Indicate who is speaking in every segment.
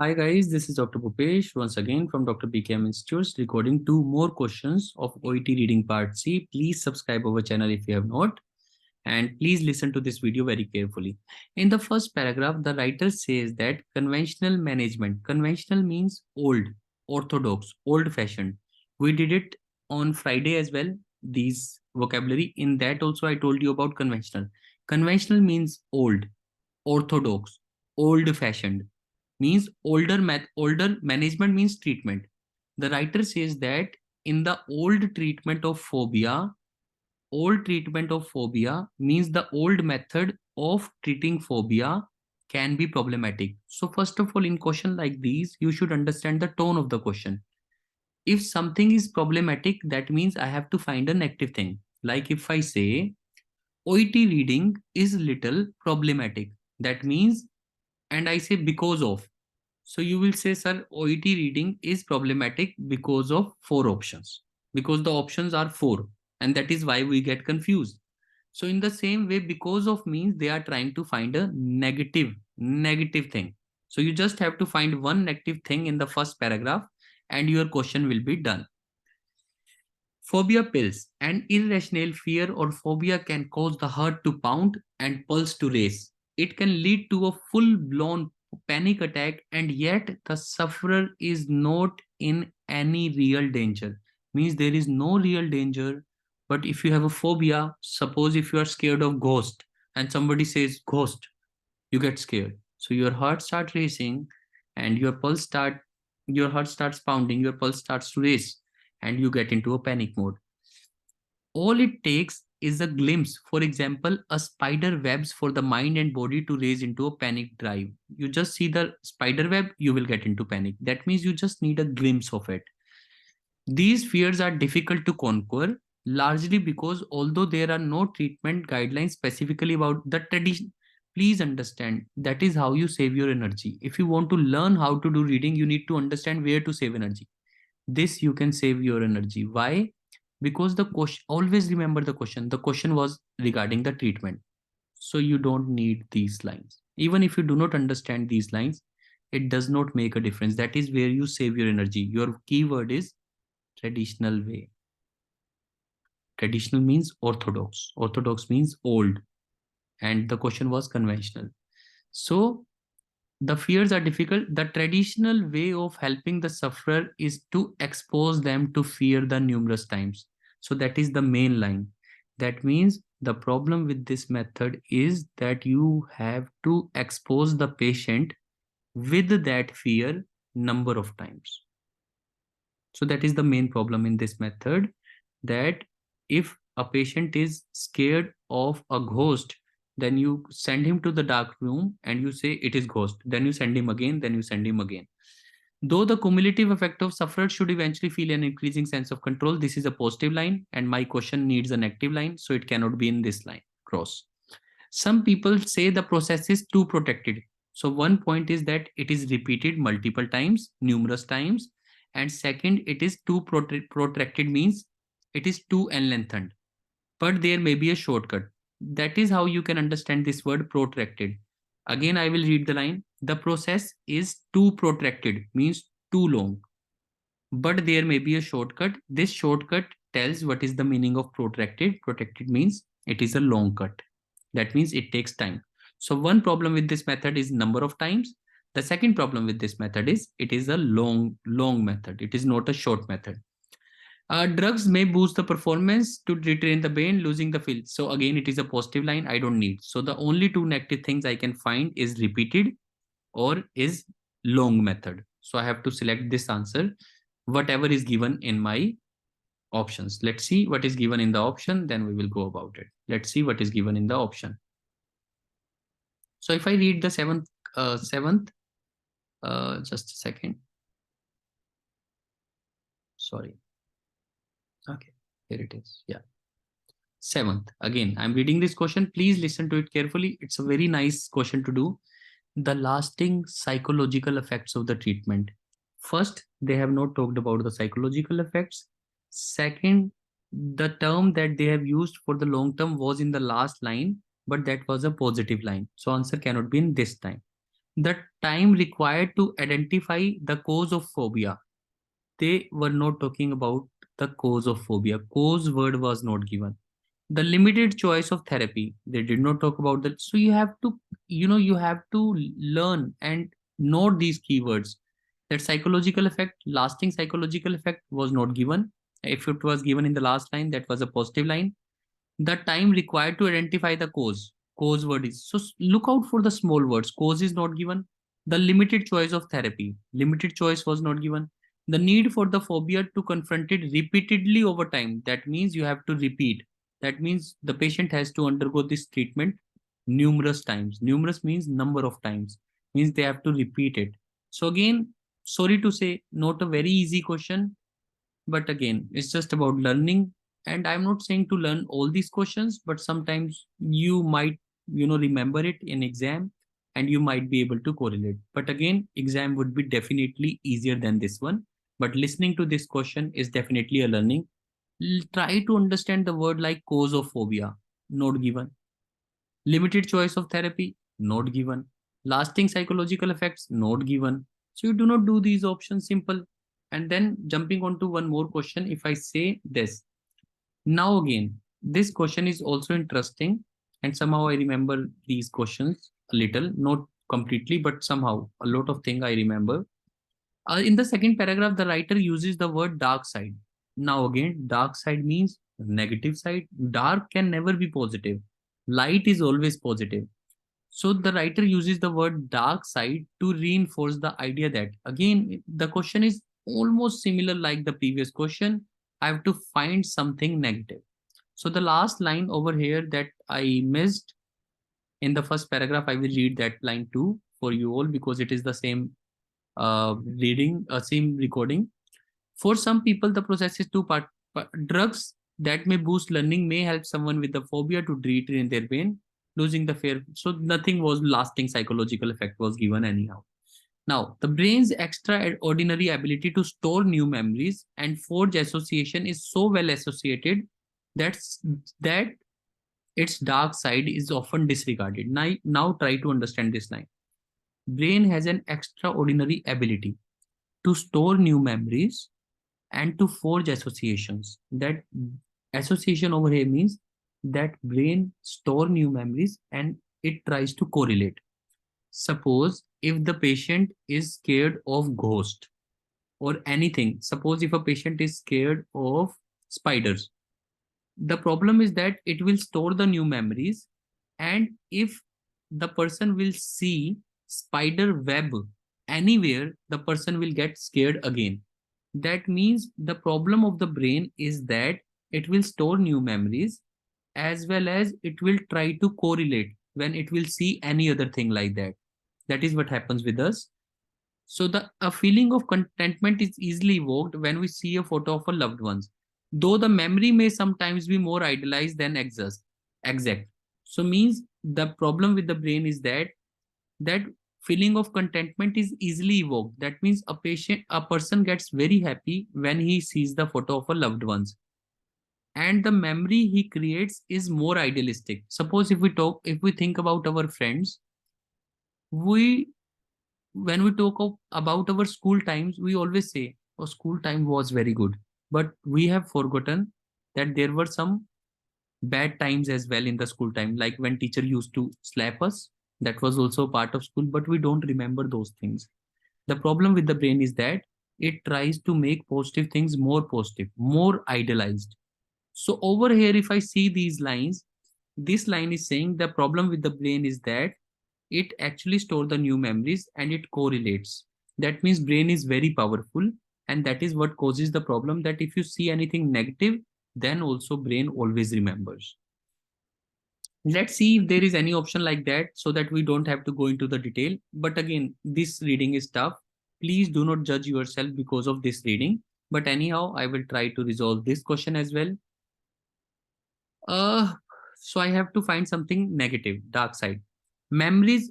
Speaker 1: Hi guys, this is Dr. Bhupesh once again from Dr. BKM Institutes recording two more questions of OET Reading Part C. Please subscribe our channel if you have not, and please listen to this video very carefully. In the first paragraph, the writer says that conventional management, conventional means old, orthodox, old fashioned. We did it on Friday as well, these vocabulary. In that also I told you about conventional. Conventional means old, orthodox, old fashioned, means older management means treatment. The writer says that in the old treatment of phobia means the old method of treating phobia can be problematic. So first of all, in question like these, you should understand the tone of the question. If something is problematic, that means I have to find a negative thing. Like if I say OET reading is little problematic, that means, and I say because of. So you will say, sir, OET reading is problematic because of four options, because the options are four, and that is why we get confused. So in the same way, because of means they are trying to find a negative thing. So you just have to find one negative thing in the first paragraph and your question will be done. Phobia pills. An irrational fear or phobia can cause the heart to pound and pulse to race. It can lead to a full-blown panic attack, and yet the sufferer is not in any real danger. Means there is no real danger. But if you have a phobia, suppose if you are scared of ghost and somebody says ghost, you get scared. So your heart starts racing and your heart starts pounding, your pulse starts to race, and you get into a panic mode. All it takes is a glimpse, for example, a spider webs for the mind and body to raise into a panic drive. You just see the spider web, you will get into panic. That means you just need a glimpse of it. These fears are difficult to conquer, largely because although there are no treatment guidelines specifically about the tradition, please understand that is how you save your energy. If you want to learn how to do reading, you need to understand where to save energy. This you can save your energy. Why? Because the question, always remember the question was regarding the treatment. So you don't need these lines. Even if you do not understand these lines, it does not make a difference. That is where you save your energy. Your keyword is traditional way. Traditional means orthodox. Orthodox means old. And the question was conventional. So the fears are difficult. The traditional way of helping the sufferer is to expose them to fear the numerous times. So that is the main line. That means the problem with this method is that you have to expose the patient with that fear number of times. So that is the main problem in this method, that if a patient is scared of a ghost, then you send him to the dark room and you say it is ghost. Then you send him again, then you send him again. Though the cumulative effect of sufferer should eventually feel an increasing sense of control, this is a positive line and my question needs a negative line, so it cannot be in this line, cross. Some people say the process is too protected. So one point is that it is repeated multiple times, numerous times. And second, it is too protracted means it is too lengthened. But there may be a shortcut. That is how you can understand this word protracted. Again, I will read the line. The process is too protracted means too long. But there may be a shortcut. This shortcut tells what is the meaning of protracted. Protracted means it is a long cut. That means it takes time. So one problem with this method is number of times. The second problem with this method is it is a long method. It is not a short method. Drugs may boost the performance to retrain the brain, losing the feel. So again, it is a positive line. I don't need. So the only two negative things I can find is repeated or is long method. So I have to select this answer, whatever is given in my options. Let's see what is given in the option, then we will go about it. Let's see what is given in the option. So if I read the seventh, just a second. Sorry. Okay, here it is. Yeah. Seventh. Again, I'm reading this question. Please listen to it carefully. It's a very nice question to do. The lasting psychological effects of the treatment. First, they have not talked about the psychological effects. Second, the term that they have used for the long term was in the last line, but that was a positive line. So answer cannot be in this time. The time required to identify the cause of phobia. They were not talking about the cause of phobia. Cause word was not given. The limited choice of therapy. They did not talk about that. So you have to, you have to learn and note these keywords. That psychological effect, lasting psychological effect was not given. If it was given in the last line, that was a positive line. The time required to identify the cause word is, so look out for the small words. Cause is not given. The limited choice of therapy, limited choice was not given. The need for the phobia to confront it repeatedly over time, that means you have to repeat. That means the patient has to undergo this treatment numerous times. Numerous means number of times, means they have to repeat it. So again, sorry to say, not a very easy question, but again, it's just about learning. And I'm not saying to learn all these questions, but sometimes you might, remember it in exam, and you might be able to correlate. But again, exam would be definitely easier than this one. But listening to this question is definitely a learning. Try to understand the word like cause of phobia, not given. Limited choice of therapy, not given. Lasting psychological effects, not given. So you do not do these options, simple. And then jumping on to one more question, if I say this. Now again, this question is also interesting, and somehow I remember these questions a little, not completely, but somehow a lot of thing I remember. In the second paragraph, the writer uses the word dark side. Now again, dark side means negative side. Dark can never be positive. Light is always positive. So the writer uses the word dark side to reinforce the idea that, again, the question is almost similar like the previous question. I have to find something negative. So the last line over here that I missed in the first paragraph, I will read that line too for you all, because it is the same same recording. For some people, the process is two-part. Drugs that may boost learning may help someone with the phobia to treat it in their brain, losing the fear. So nothing was lasting psychological effect was given anyhow. Now, the brain's extraordinary ability to store new memories and forge association is so well associated that's, that its dark side is often disregarded. Now try to understand this line. Brain has an extraordinary ability to store new memories and to forge associations. That association over here means that brain store new memories and it tries to correlate. Suppose if the patient is scared of ghost or anything, suppose if a patient is scared of spiders, the problem is that it will store the new memories, and if the person will see spider web anywhere, the person will get scared again. That means the problem of the brain is that it will store new memories, as well as it will try to correlate when it will see any other thing like that. That is what happens with us. So the a feeling of contentment is easily evoked when we see a photo of a loved ones, though the memory may sometimes be more idealized than exact. So means the problem with the brain is that feeling of contentment is easily evoked. That means a person gets very happy when he sees the photo of a loved ones, and the memory he creates is more idealistic. Suppose if we think about our friends, we when we about our school times, we always say, oh, school time was very good. But we have forgotten that there were some bad times as well in the school time, like when teacher used to slap us. That was also part of school, but we don't remember those things. The problem with the brain is that it tries to make positive things more positive, more idealized. So over here, if I see these lines, this line is saying the problem with the brain is that it actually stores the new memories and it correlates. That means brain is very powerful, and that is what causes the problem, that if you see anything negative, then also brain always remembers. Let's see if there is any option like that so that we don't have to go into the detail. But again, this reading is tough. Please do not judge yourself because of this reading. But anyhow, I will try to resolve this question as well. Uh, so I have to find something negative, dark side. Memories.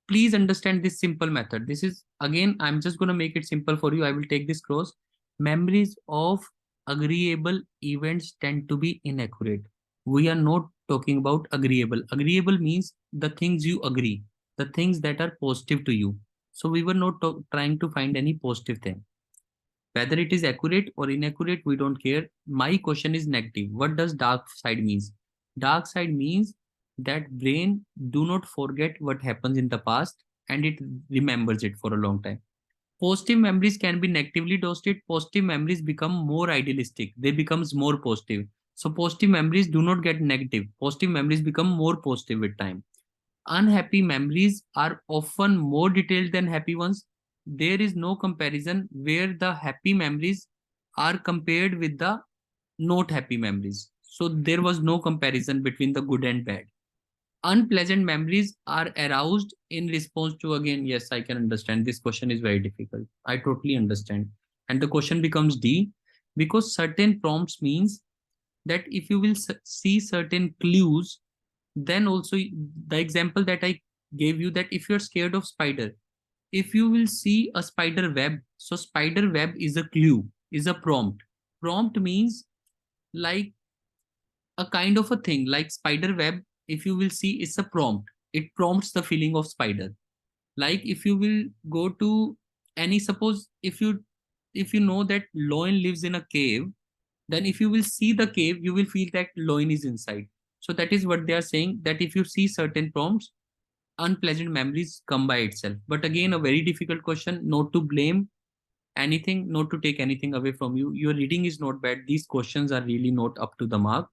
Speaker 1: Please understand this simple method. This is again, I'm just gonna make it simple for you. I will take this cross. Memories of agreeable events tend to be inaccurate. We are not talking about agreeable. Agreeable means the things you agree. the things that are positive to you. So we were not trying to find any positive thing. Whether it is accurate or inaccurate, we don't care. My question is negative. What does dark side means? Dark side means that brain do not forget what happens in the past and it remembers it for a long time. Positive memories can be negatively dosed. Positive memories become more idealistic. They becomes more positive. So positive memories do not get negative. Positive memories become more positive with time. Unhappy memories are often more detailed than happy ones. There is no comparison where the happy memories are compared with the not happy memories. So there was no comparison between the good and bad. Unpleasant memories are aroused in response to, again, yes, I can understand. This question is very difficult. I totally understand. And the question becomes D, because certain prompts means that if you will see certain clues, then also the example that I gave you, that if you're scared of spider, if you will see a spider web, so spider web is a clue, is a prompt. Prompt means like a kind of a thing, like spider web. If you will see, it's a prompt. It prompts the feeling of spider. Like if you will go to any, suppose if you know that lion lives in a cave, then if you will see the cave, you will feel that lion is inside. So that is what they are saying, that if you see certain prompts, unpleasant memories come by itself. But again, a very difficult question, not to blame anything, not to take anything away from you. Your reading is not bad. These questions are really not up to the mark,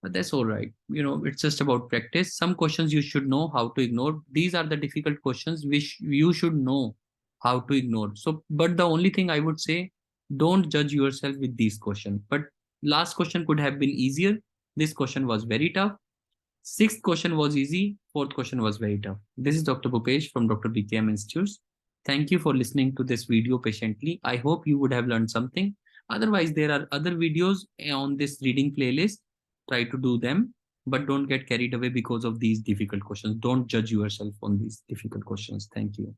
Speaker 1: but that's all right. It's just about practice. Some questions you should know how to ignore. These are the difficult questions which you should know how to ignore. So, but the only thing I would say, don't judge yourself with these questions. But last question could have been easier. This question was very tough. Sixth question was easy. Fourth question was very tough. This is Dr. Bhupesh from Dr. BKM Institutes. Thank you for listening to this video patiently. I hope you would have learned something. Otherwise, there are other videos on this reading playlist. Try to do them, but don't get carried away because of these difficult questions. Don't judge yourself on these difficult questions. Thank you.